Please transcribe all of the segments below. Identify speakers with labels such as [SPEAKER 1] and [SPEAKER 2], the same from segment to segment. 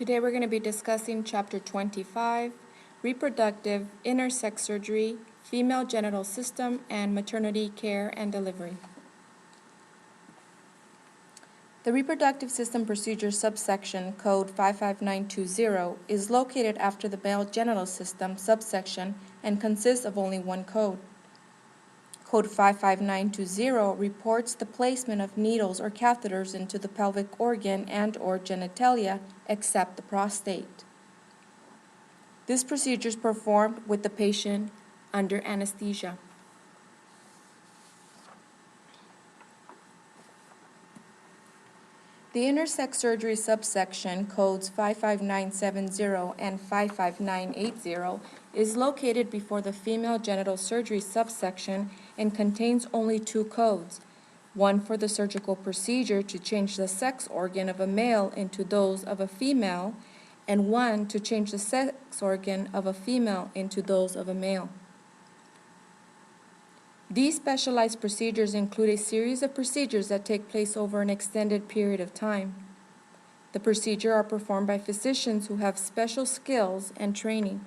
[SPEAKER 1] Today we're going to be discussing Chapter 25, Reproductive, Intersex Surgery, Female Genital System, and Maternity Care and Delivery. The Reproductive System Procedure subsection, Code 55920, is located after the Male Genital System subsection and consists of only one code. Code 55920 reports the placement of needles or catheters into the pelvic organ and/or genitalia except the prostate. This procedure is performed with the patient under anesthesia. The intersex surgery subsection, codes 55970 and 55980, is located before the female genital surgery subsection and contains only two codes, one for the surgical procedure to change the sex organ of a male into those of a female, and one to change the sex organ of a female into those of a male. These specialized procedures include a series of procedures that take place over an extended period of time. The procedures are performed by physicians who have special skills and training.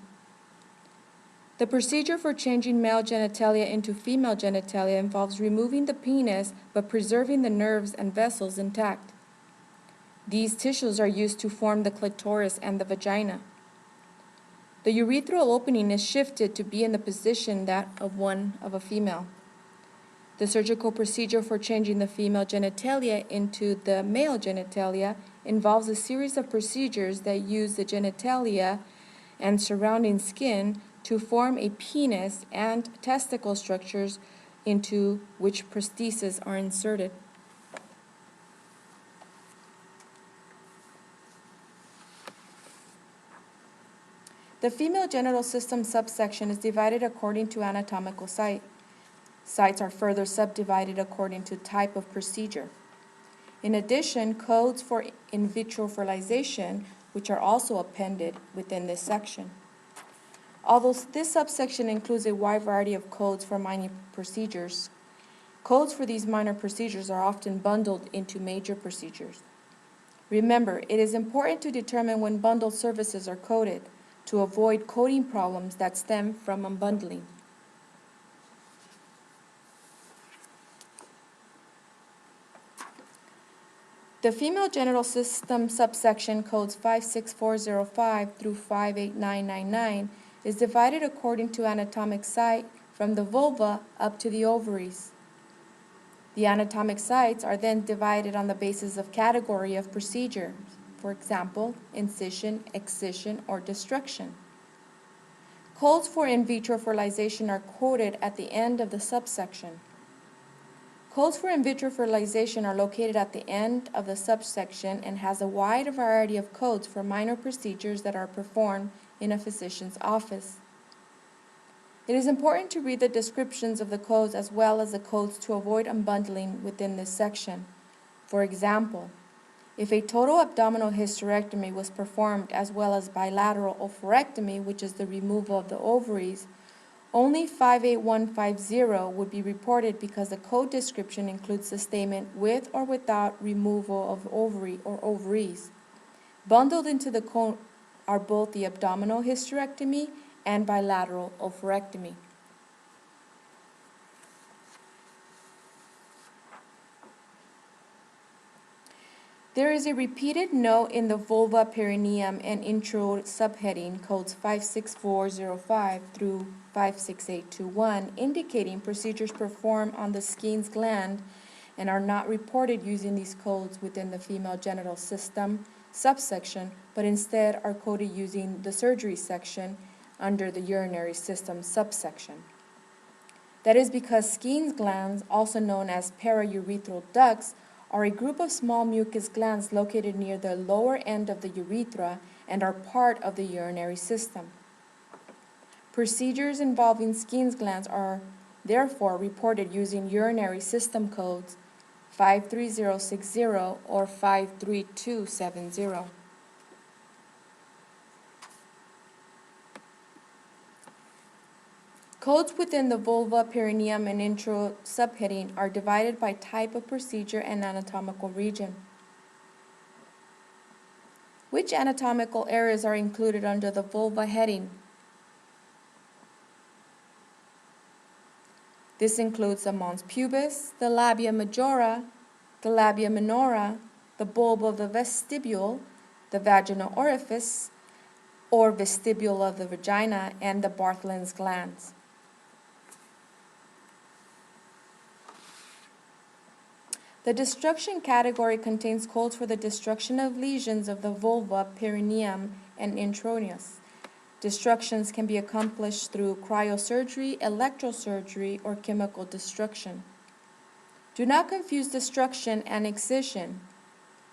[SPEAKER 1] The procedure for changing male genitalia into female genitalia involves removing the penis but preserving the nerves and vessels intact. These tissues are used to form the clitoris and the vagina. The urethral opening is shifted to be in the position that of one of a female. The surgical procedure for changing the female genitalia into the male genitalia involves a series of procedures that use the genitalia and surrounding skin to form a penis and testicle structures into which prostheses are inserted. The female genital system subsection is divided according to anatomical site. Sites are further subdivided according to type of procedure. In addition, codes for in vitro fertilization, which are also appended within this section. Although this subsection includes a wide variety of codes for minor procedures, codes for these minor procedures are often bundled into major procedures. Remember, it is important to determine when bundled services are coded to avoid coding problems that stem from unbundling. The female genital system subsection, codes 56405 through 58999, is divided according to anatomic site from the vulva up to the ovaries. The anatomic sites are then divided on the basis of category of procedure, for example, incision, excision, or destruction. Codes for in vitro fertilization are quoted at the end of the subsection. Codes for in vitro fertilization are located at the end of the subsection and has a wide variety of codes for minor procedures that are performed in a physician's office. It is important to read the descriptions of the codes as well as the codes to avoid unbundling within this section. For example, if a total abdominal hysterectomy was performed as well as bilateral oophorectomy, which is the removal of the ovaries, only 58150 would be reported because the code description includes the statement with or without removal of ovary or ovaries. Bundled into the code are both the abdominal hysterectomy and bilateral oophorectomy. There is a repeated note in the vulva, perineum, and intro subheading, codes 56405 through 56821, indicating procedures performed on the Skene's gland and are not reported using these codes within the female genital system subsection, but instead are coded using the surgery section under the urinary system subsection. That is because Skene's glands, also known as paraurethral ducts, are a group of small mucus glands located near the lower end of the urethra and are part of the urinary system. Procedures involving Skene's glands are therefore reported using urinary system codes 53060 or 53270. Codes within the vulva, perineum, and intro subheading are divided by type of procedure and anatomical region. Which anatomical areas are included under the vulva heading? This includes the mons pubis, the labia majora, the labia minora, the bulb of the vestibule, the vaginal orifice, or vestibule of the vagina, and the Bartholin's glands. The destruction category contains codes for the destruction of lesions of the vulva, perineum, and introitus. Destructions can be accomplished through cryosurgery, electrosurgery, or chemical destruction. Do not confuse destruction and excision.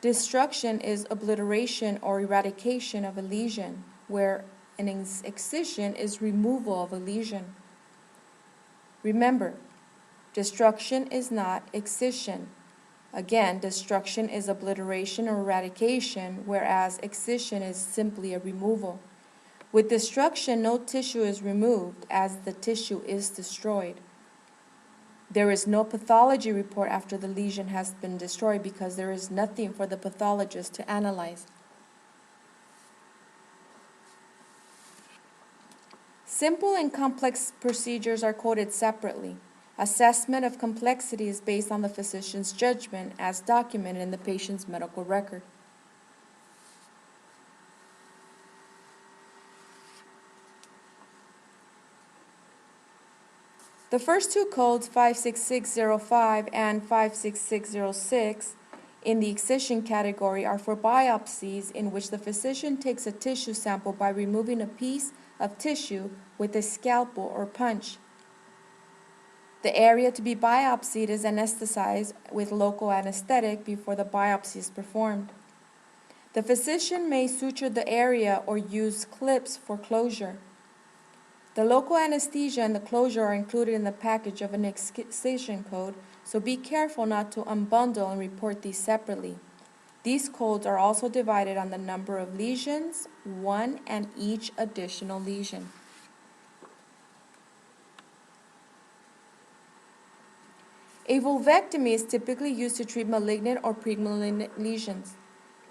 [SPEAKER 1] Destruction is obliteration or eradication of a lesion, where an excision is removal of a lesion. Remember, destruction is not excision. Again, destruction is obliteration or eradication, whereas excision is simply a removal. With destruction, no tissue is removed, as the tissue is destroyed. There is no pathology report after the lesion has been destroyed because there is nothing for the pathologist to analyze. Simple and complex procedures are coded separately. Assessment of complexity is based on the physician's judgment as documented in the patient's medical record. The first two codes, 56605 and 56606, in the excision category are for biopsies in which the physician takes a tissue sample by removing a piece of tissue with a scalpel or punch. The area to be biopsied is anesthetized with local anesthetic before the biopsy is performed. The physician may suture the area or use clips for closure. The local anesthesia and the closure are included in the package of an excision code, so be careful not to unbundle and report these separately. These codes are also divided on the number of lesions, one and each additional lesion. A vulvectomy is typically used to treat malignant or premalignant lesions.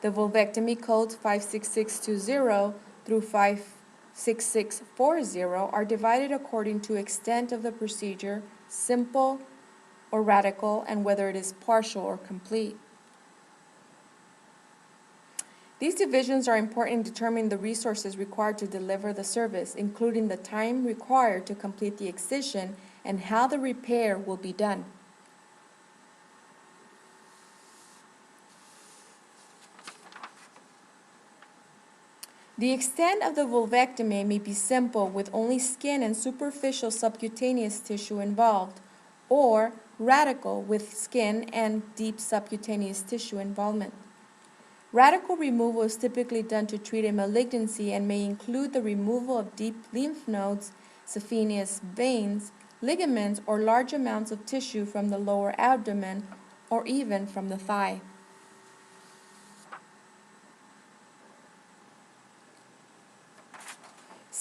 [SPEAKER 1] The vulvectomy codes 56620 through 56640 are divided according to extent of the procedure, simple or radical, and whether it is partial or complete. These divisions are important in determining the resources required to deliver the service, including the time required to complete the excision and how the repair will be done. The extent of the vulvectomy may be simple with only skin and superficial subcutaneous tissue involved, or radical with skin and deep subcutaneous tissue involvement. Radical removal is typically done to treat a malignancy and may include the removal of deep lymph nodes, saphenous veins, ligaments, or large amounts of tissue from the lower abdomen or even from the thigh.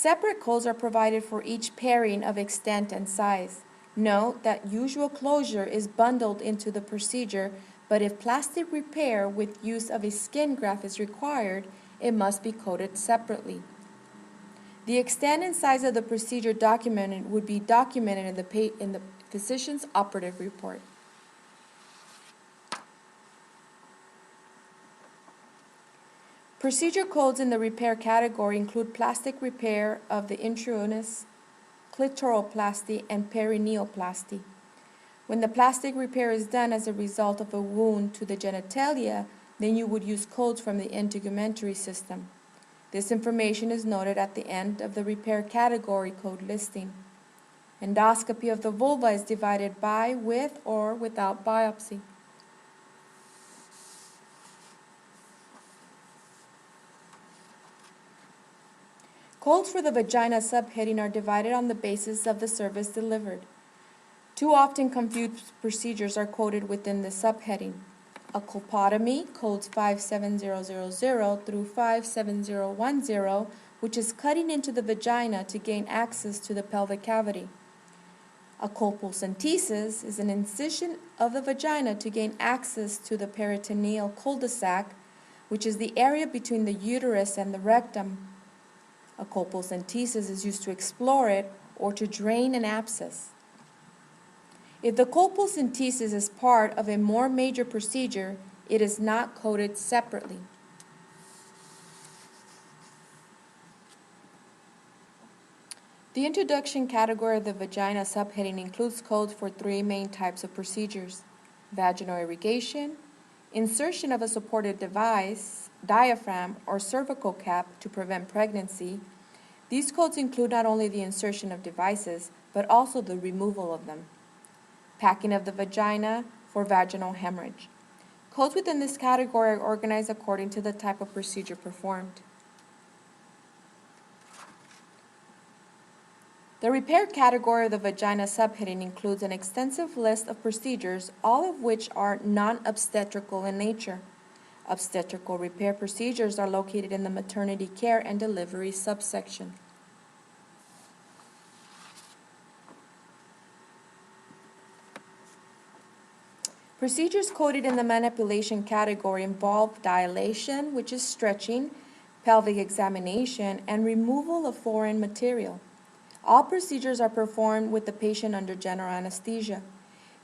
[SPEAKER 1] Separate codes are provided for each pairing of extent and size. Note that usual closure is bundled into the procedure, but if plastic repair with use of a skin graft is required, it must be coded separately. The extent and size of the procedure documented would be documented in the physician's operative report. Procedure codes in the repair category include plastic repair of the introitus, clitoroplasty, and perineoplasty. When the plastic repair is done as a result of a wound to the genitalia, then you would use codes from the integumentary system. This information is noted at the end of the repair category code listing. Endoscopy of the vulva is divided by, with, or without biopsy. Codes for the vagina subheading are divided on the basis of the service delivered. Two often confused procedures are coded within the subheading. A colpotomy, codes 57000 through 57010, which is cutting into the vagina to gain access to the pelvic cavity. A colpocentesis is an incision of the vagina to gain access to the peritoneal cul-de-sac, which is the area between the uterus and the rectum. A colpocentesis is used to explore it or to drain an abscess. If the colpocentesis is part of a more major procedure, it is not coded separately. The introduction category of the vagina subheading includes codes for three main types of procedures: vaginal irrigation, insertion of a supported device, diaphragm, or cervical cap to prevent pregnancy. These codes include not only the insertion of devices, but also the removal of them. Packing of the vagina for vaginal hemorrhage. Codes within this category are organized according to the type of procedure performed. The repair category of the vagina subheading includes an extensive list of procedures, all of which are non-obstetrical in nature. Obstetrical repair procedures are located in the maternity care and delivery subsection. Procedures coded in the manipulation category involve dilation, which is stretching, pelvic examination, and removal of foreign material. All procedures are performed with the patient under general anesthesia.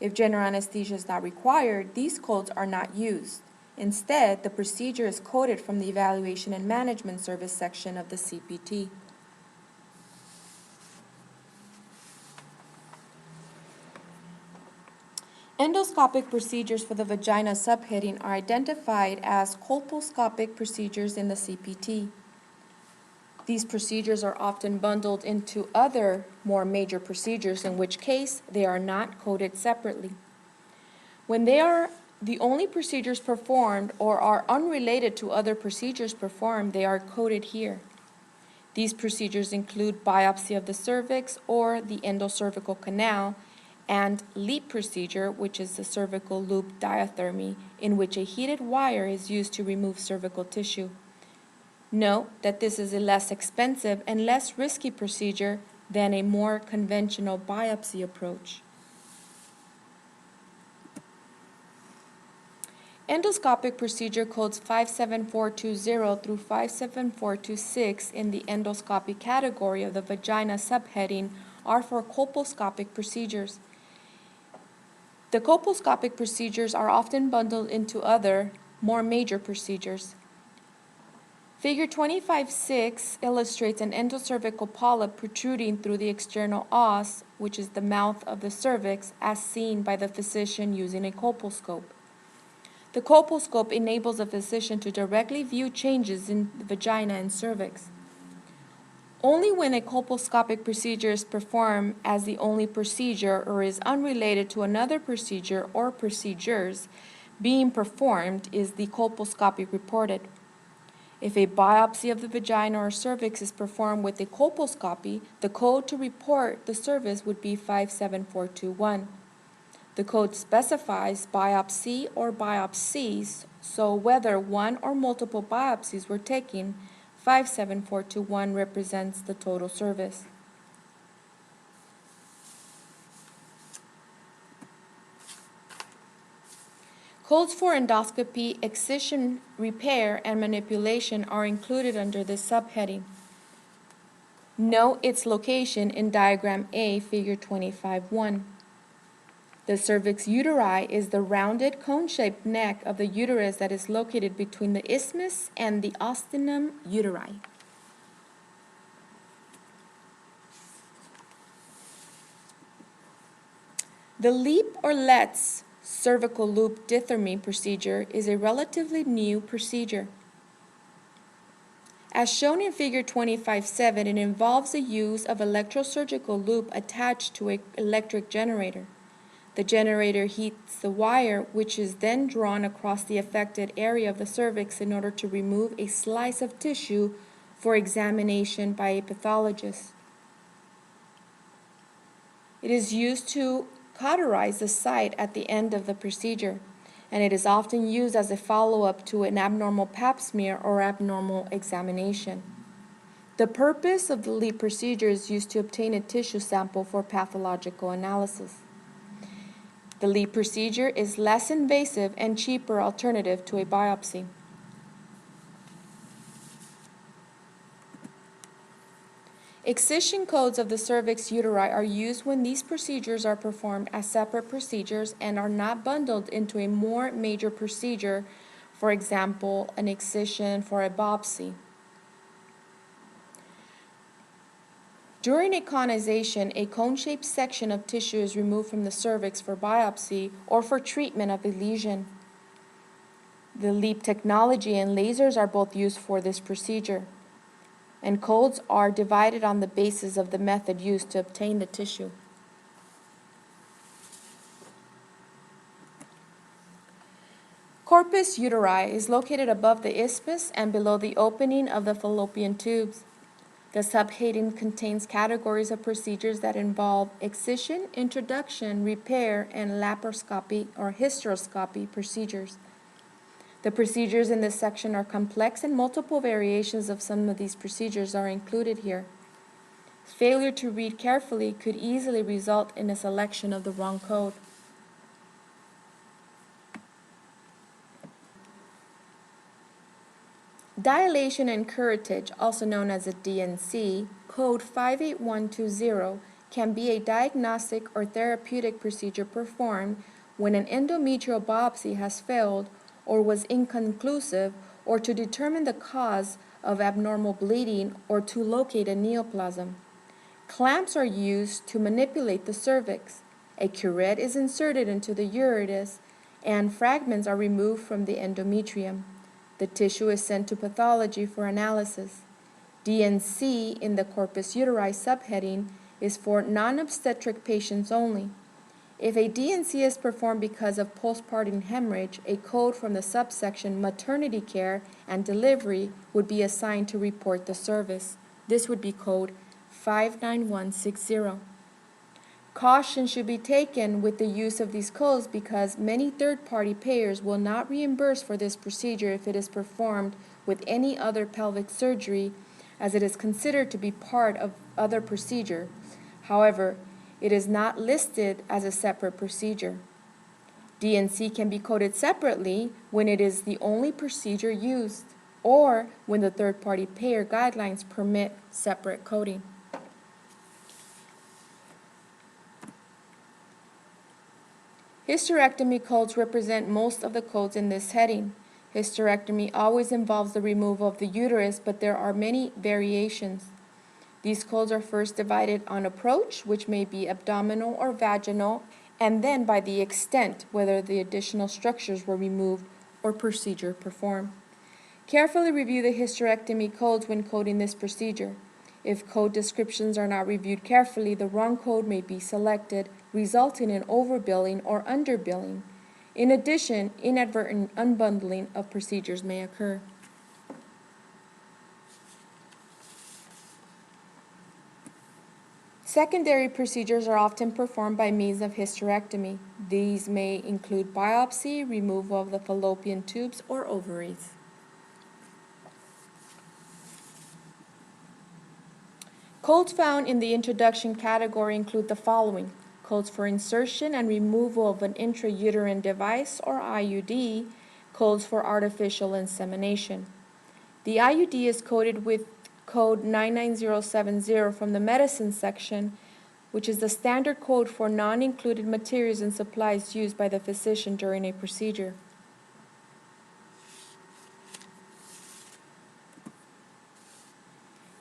[SPEAKER 1] If general anesthesia is not required, these codes are not used. Instead, the procedure is coded from the Evaluation and Management Service section of the CPT. Endoscopic procedures for the vagina subheading are identified as colposcopic procedures in the CPT. These procedures are often bundled into other more major procedures, in which case they are not coded separately. When they are the only procedures performed or are unrelated to other procedures performed, they are coded here. These procedures include biopsy of the cervix or the endocervical canal, and LEAP procedure, which is the cervical loop diathermy, in which a heated wire is used to remove cervical tissue. Note that this is a less expensive and less risky procedure than a more conventional biopsy approach. Endoscopic procedure codes 57420 through 57426 in the endoscopic category of the vagina subheading are for colposcopic procedures. The colposcopic procedures are often bundled into other, more major procedures. Figure 25.6 illustrates an endocervical polyp protruding through the external os, which is the mouth of the cervix, as seen by the physician using a colposcope. The colposcope enables a physician to directly view changes in the vagina and cervix. Only when a colposcopic procedure is performed as the only procedure or is unrelated to another procedure or procedures being performed is the colposcopy reported. If a biopsy of the vagina or cervix is performed with a colposcopy, the code to report the service would be 57421. The code specifies biopsy or biopsies, so whether one or multiple biopsies were taken, 57421 represents the total service. Codes for endoscopy, excision, repair, and manipulation are included under this subheading. Note its location in Diagram A, Figure 25.1. The cervix uteri is the rounded cone-shaped neck of the uterus that is located between the isthmus and the ostium uteri. The LEAP or LETS cervical loop dithyramine procedure is a relatively new procedure. As shown in Figure 25.7, it involves the use of electrosurgical loop attached to an electric generator. The generator heats the wire, which is then drawn across the affected area of the cervix in order to remove a slice of tissue for examination by a pathologist. It is used to cauterize the site at the end of the procedure, and it is often used as a follow-up to an abnormal pap smear or abnormal examination. The purpose of the LEAP procedure is used to obtain a tissue sample for pathological analysis. The LEAP procedure is less invasive and cheaper alternative to a biopsy. Excision codes of the cervix uteri are used when these procedures are performed as separate procedures and are not bundled into a more major procedure, for example, an excision for a biopsy. During a conization, a cone-shaped section of tissue is removed from the cervix for biopsy or for treatment of a lesion. The LEAP technology and lasers are both used for this procedure, and codes are divided on the basis of the method used to obtain the tissue. Corpus uteri is located above the isthmus and below the opening of the fallopian tubes. The subheading contains categories of procedures that involve excision, introduction, repair, and laparoscopic or hysteroscopy procedures. The procedures in this section are complex and multiple variations of some of these procedures are included here. Failure to read carefully could easily result in a selection of the wrong code. Dilation and curettage, also known as a DNC, code 58120, can be a diagnostic or therapeutic procedure performed when an endometrial biopsy has failed or was inconclusive, or to determine the cause of abnormal bleeding or to locate a neoplasm. Clamps are used to manipulate the cervix. A curette is inserted into the ureter, and fragments are removed from the endometrium. The tissue is sent to pathology for analysis. DNC in the corpus uteri subheading is for non-obstetric patients only. If a DNC is performed because of postpartum hemorrhage, a code from the subsection Maternity Care and Delivery would be assigned to report the service. This would be code 59160. Caution should be taken with the use of these codes because many third-party payers will not reimburse for this procedure if it is performed with any other pelvic surgery, as it is considered to be part of other procedure. However, it is not listed as a separate procedure. DNC can be coded separately when it is the only procedure used, or when the third-party payer guidelines permit separate coding. Hysterectomy codes represent most of the codes in this heading. Hysterectomy always involves the removal of the uterus, but there are many variations. These codes are first divided on approach, which may be abdominal or vaginal, and then by the extent, whether the additional structures were removed or procedure performed. Carefully review the hysterectomy codes when coding this procedure. If code descriptions are not reviewed carefully, the wrong code may be selected, resulting in overbilling or underbilling. In addition, inadvertent unbundling of procedures may occur. Secondary procedures are often performed by means of hysterectomy. These may include biopsy, removal of the fallopian tubes, or ovaries. Codes found in the introduction category include the following: codes for insertion and removal of an intrauterine device or IUD, codes for artificial insemination. The IUD is coded with code 99070 from the medicine section, which is the standard code for non-included materials and supplies used by the physician during a procedure.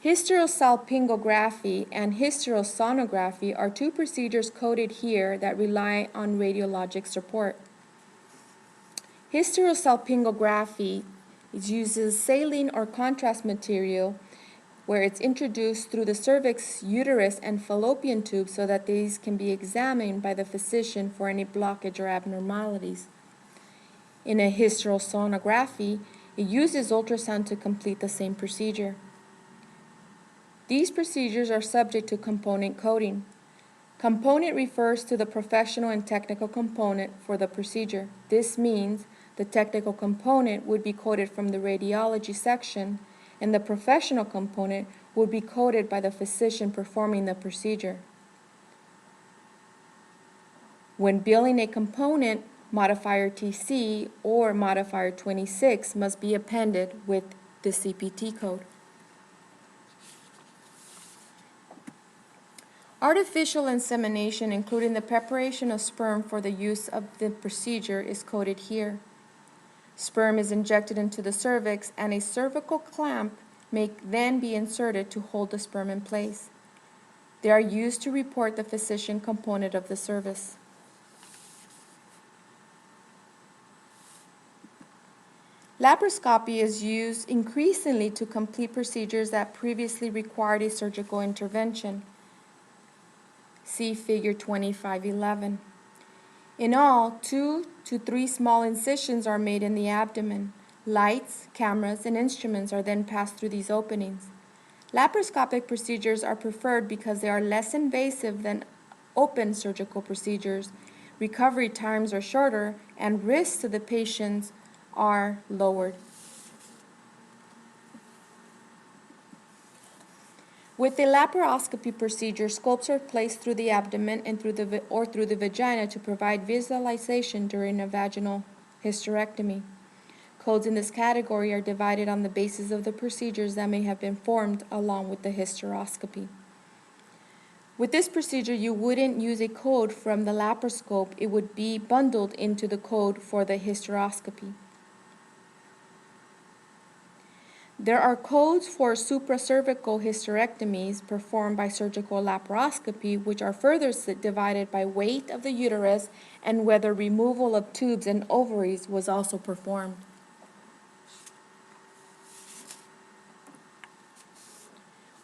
[SPEAKER 1] Hysterosalpingography and hysterosonography are two procedures coded here that rely on radiologic support. Hysterosalpingography uses saline or contrast material where it's introduced through the cervix, uterus, and fallopian tube so that these can be examined by the physician for any blockage or abnormalities. In a hysterosonography, it uses ultrasound to complete the same procedure. These procedures are subject to component coding. Component refers to the professional and technical component for the procedure. This means the technical component would be coded from the radiology section, and the professional component would be coded by the physician performing the procedure. When billing a component, modifier TC or modifier 26 must be appended with the CPT code. Artificial insemination, including the preparation of sperm for the use of the procedure, is coded here. Sperm is injected into the cervix, and a cervical clamp may then be inserted to hold the sperm in place. They are used to report the physician component of the service. Laparoscopy is used increasingly to complete procedures that previously required a surgical intervention. See Figure 2511. In all, 2 to 3 small incisions are made in the abdomen. Lights, cameras, and instruments are then passed through these openings. Laparoscopic procedures are preferred because they are less invasive than open surgical procedures. Recovery times are shorter, and risks to the patients are lowered. With the laparoscopy procedure, scopes are placed through the abdomen and through the vagina to provide visualization during a vaginal hysterectomy. Codes in this category are divided on the basis of the procedures that may have been formed along with the hysteroscopy. With this procedure, you wouldn't use a code from the laparoscope. It would be bundled into the code for the hysteroscopy. There are codes for supracervical hysterectomies performed by surgical laparoscopy, which are further divided by weight of the uterus and whether removal of tubes and ovaries was also performed.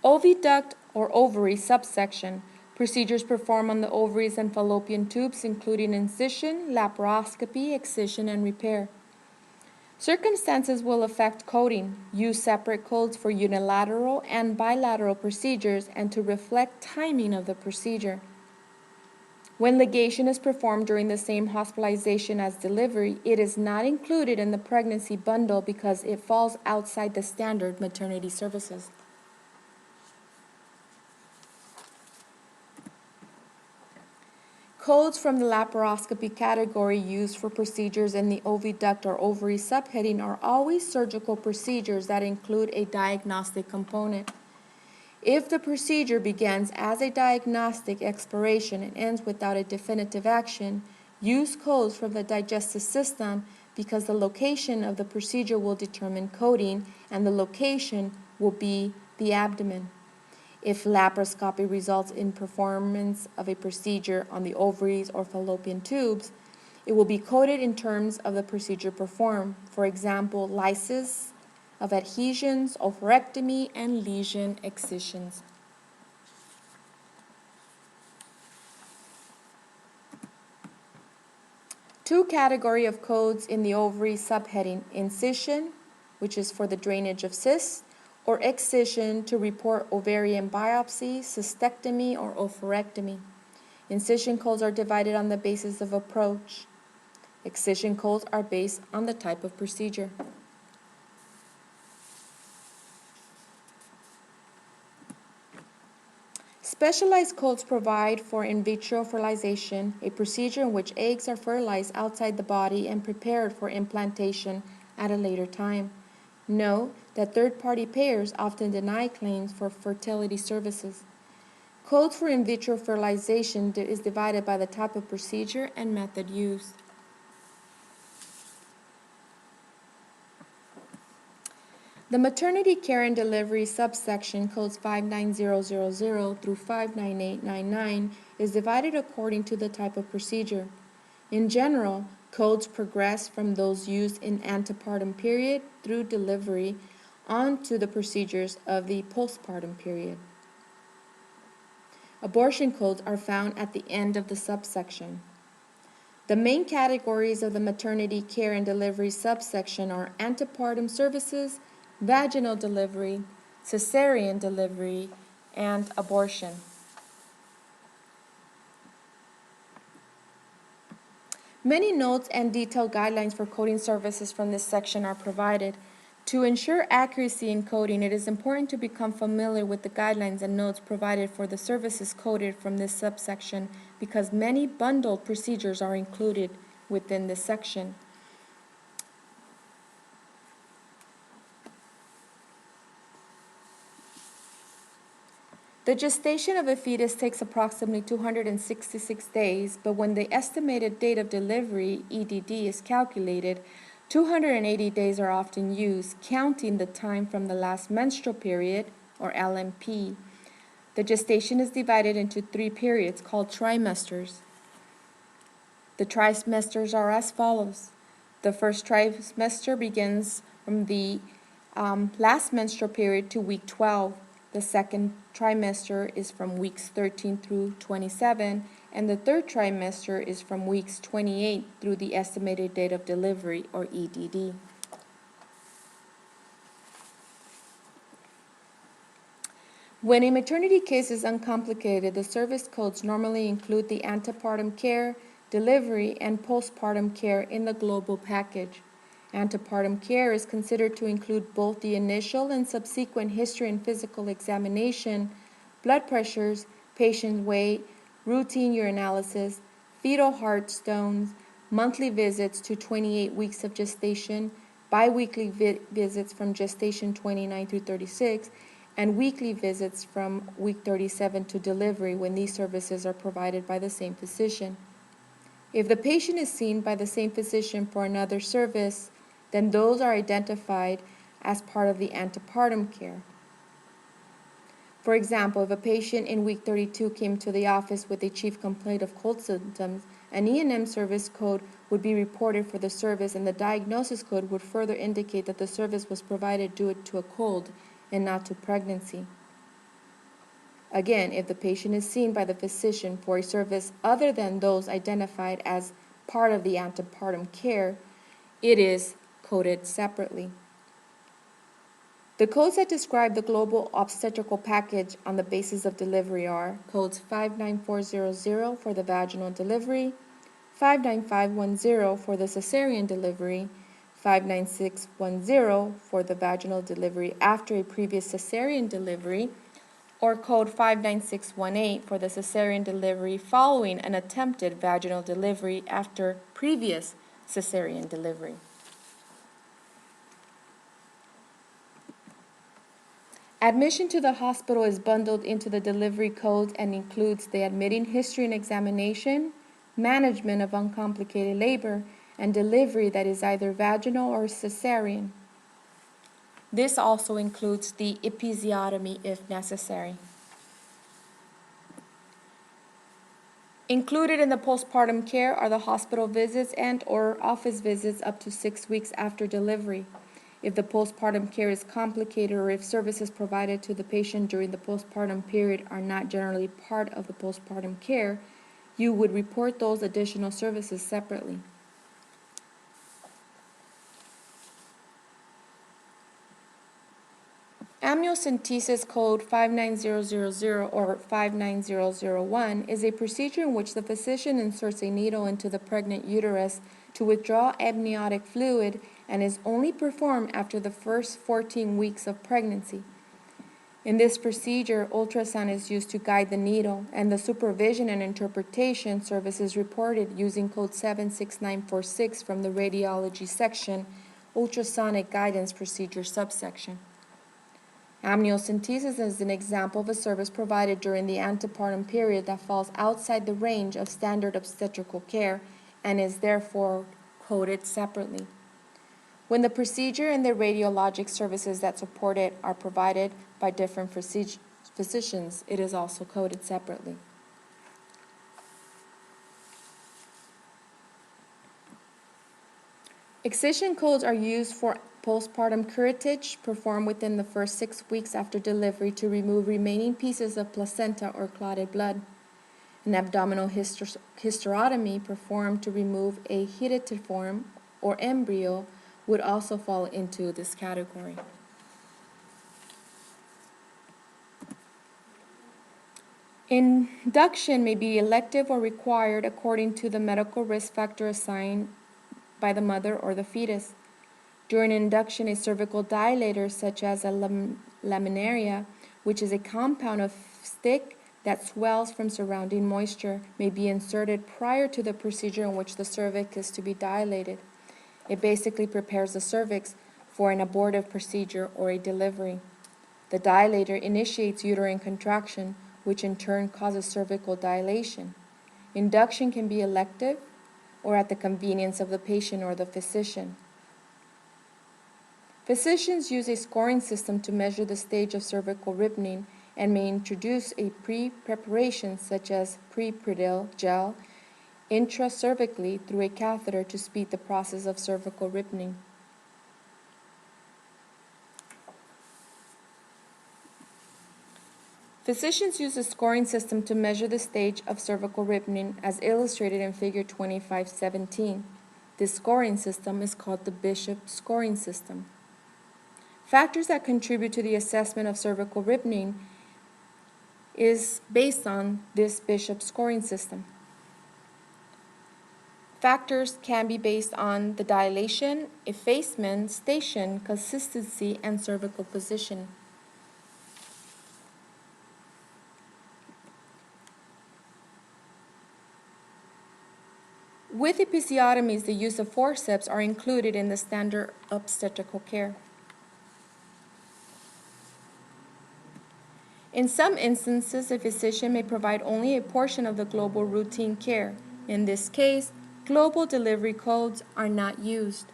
[SPEAKER 1] Oviduct or ovary subsection. Procedures performed on the ovaries and fallopian tubes, including incision, laparoscopy, excision, and repair. Circumstances will affect coding. Use separate codes for unilateral and bilateral procedures and to reflect timing of the procedure. When ligation is performed during the same hospitalization as delivery, it is not included in the pregnancy bundle because it falls outside the standard maternity services. Codes from the laparoscopy category used for procedures in the oviduct or ovary subheading are always surgical procedures that include a diagnostic component. If the procedure begins as a diagnostic exploration and ends without a definitive action, use codes from the digestive system because the location of the procedure will determine coding and the location will be the abdomen. If laparoscopy results in performance of a procedure on the ovaries or fallopian tubes, it will be coded in terms of the procedure performed. For example, lysis of adhesions, oophorectomy, and lesion excisions. Two categories of codes in the ovary subheading: incision, which is for the drainage of cysts, or excision to report ovarian biopsy, cystectomy, or oophorectomy. Incision codes are divided on the basis of approach. Excision codes are based on the type of procedure. Specialized codes provide for in vitro fertilization, a procedure in which eggs are fertilized outside the body and prepared for implantation at a later time. Note that third-party payers often deny claims for fertility services. Codes for in vitro fertilization is divided by the type of procedure and method used. The maternity care and delivery subsection, codes 59000 through 59899, is divided according to the type of procedure. In general, codes progress from those used in antepartum period through delivery on to the procedures of the postpartum period. Abortion codes are found at the end of the subsection. The main categories of the maternity care and delivery subsection are antepartum services, vaginal delivery, cesarean delivery, and abortion. Many notes and detailed guidelines for coding services from this section are provided. To ensure accuracy in coding, it is important to become familiar with the guidelines and notes provided for the services coded from this subsection because many bundled procedures are included within this section. The gestation of a fetus takes approximately 266 days, but when the estimated date of delivery, EDD, is calculated, 280 days are often used, counting the time from the last menstrual period, or LMP. The gestation is divided into 3 periods called trimesters. The trimesters are as follows. The first trimester begins from the last menstrual period to week 12. The second trimester is from weeks 13 through 27, and the third trimester is from weeks 28 through the estimated date of delivery, or EDD. When a maternity case is uncomplicated, the service codes normally include the antepartum care, delivery, and postpartum care in the global package. Antepartum care is considered to include both the initial and subsequent history and physical examination, blood pressures, patient weight, routine urinalysis, fetal heart stones, monthly visits to 28 weeks of gestation, biweekly visits from gestation 29 through 36, and weekly visits from week 37 to delivery when these services are provided by the same physician. If the patient is seen by the same physician for another service, then those are identified as part of the antepartum care. For example, if a patient in week 32 came to the office with a chief complaint of cold symptoms, an E&M service code would be reported for the service, and the diagnosis code would further indicate that the service was provided due to a cold and not to pregnancy. Again, if the patient is seen by the physician for a service other than those identified as part of the antepartum care, it is coded separately. The codes that describe the global obstetrical package on the basis of delivery are codes 59400 for the vaginal delivery, 59510 for the cesarean delivery, 59610 for the vaginal delivery after a previous cesarean delivery, or code 59618 for the cesarean delivery following an attempted vaginal delivery after previous cesarean delivery. Admission to the hospital is bundled into the delivery codes and includes the admitting history and examination, management of uncomplicated labor, and delivery that is either vaginal or cesarean. This also includes the episiotomy if necessary. Included in the postpartum care are the hospital visits and/or office visits up to 6 weeks after delivery. If the postpartum care is complicated or if services provided to the patient during the postpartum period are not generally part of the postpartum care, you would report those additional services separately. Amniocentesis code 59000 or 59001 is a procedure in which the physician inserts a needle into the pregnant uterus to withdraw amniotic fluid and is only performed after the first 14 weeks of pregnancy. In this procedure, ultrasound is used to guide the needle, and the supervision and interpretation service is reported using code 76946 from the radiology section, ultrasonic guidance procedure subsection. Amniocentesis is an example of a service provided during the antepartum period that falls outside the range of standard obstetrical care and is therefore coded separately. When the procedure and the radiologic services that support it are provided by different physicians, it is also coded separately. Excision codes are used for postpartum curettage performed within the first 6 weeks after delivery to remove remaining pieces of placenta or clotted blood. An abdominal hysterotomy performed to remove a hydatidiform or embryo would also fall into this category. Induction may be elective or required according to the medical risk factor assigned by the mother or the fetus. During induction, a cervical dilator such as a laminaria, which is a compound of stick that swells from surrounding moisture, may be inserted prior to the procedure in which the cervix is to be dilated. It basically prepares the cervix for an abortive procedure or a delivery. The dilator initiates uterine contraction, which in turn causes cervical dilation. Induction can be elective or at the convenience of the patient or the physician. Physicians use a scoring system to measure the stage of cervical ripening and may introduce a pre-preparation such as pre-predil gel intracervically through a catheter to speed the process of cervical ripening. Physicians use a scoring system to measure the stage of cervical ripening as illustrated in Figure 2517. This scoring system is called the Bishop scoring system. Factors that contribute to the assessment of cervical ripening is based on this Bishop scoring system. Factors can be based on the dilation, effacement, station, consistency, and cervical position. With episiotomies, the use of forceps are included in the standard obstetrical care. In some instances, a physician may provide only a portion of the global routine care. In this case, global delivery codes are not used.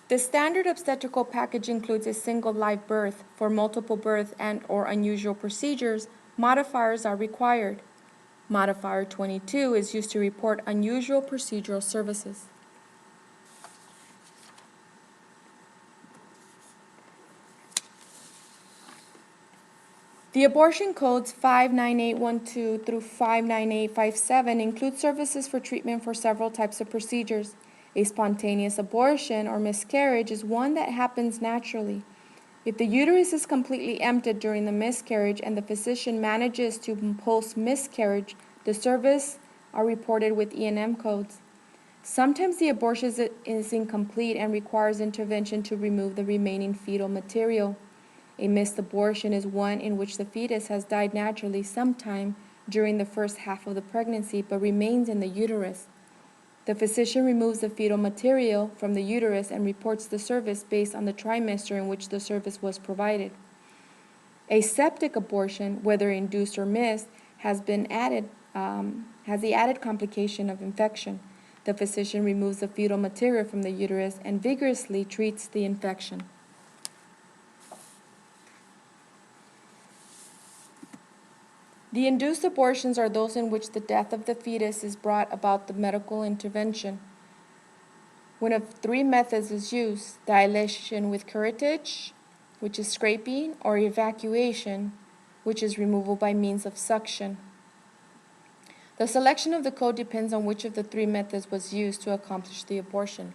[SPEAKER 1] The standard obstetrical package includes a single live birth. For multiple birth and/or unusual procedures, modifiers are required. Modifier 22 is used to report unusual procedural services. The abortion codes 59812 through 59857 include services for treatment for several types of procedures. A spontaneous abortion or miscarriage is one that happens naturally. If the uterus is completely emptied during the miscarriage and the physician manages to impulse miscarriage, the services are reported with E&M codes. Sometimes the abortion is incomplete and requires intervention to remove the remaining fetal material. A missed abortion is one in which the fetus has died naturally sometime during the first half of the pregnancy but remains in the uterus. The physician removes the fetal material from the uterus and reports the service based on the trimester in which the service was provided. A septic abortion, whether induced or missed, has the added complication of infection. The physician removes the fetal material from the uterus and vigorously treats the infection. The induced abortions are those in which the death of the fetus is brought about the medical intervention. One of three methods is used: dilation with curettage, which is scraping, or evacuation, which is removal by means of suction. The selection of the code depends on which of the three methods was used to accomplish the abortion.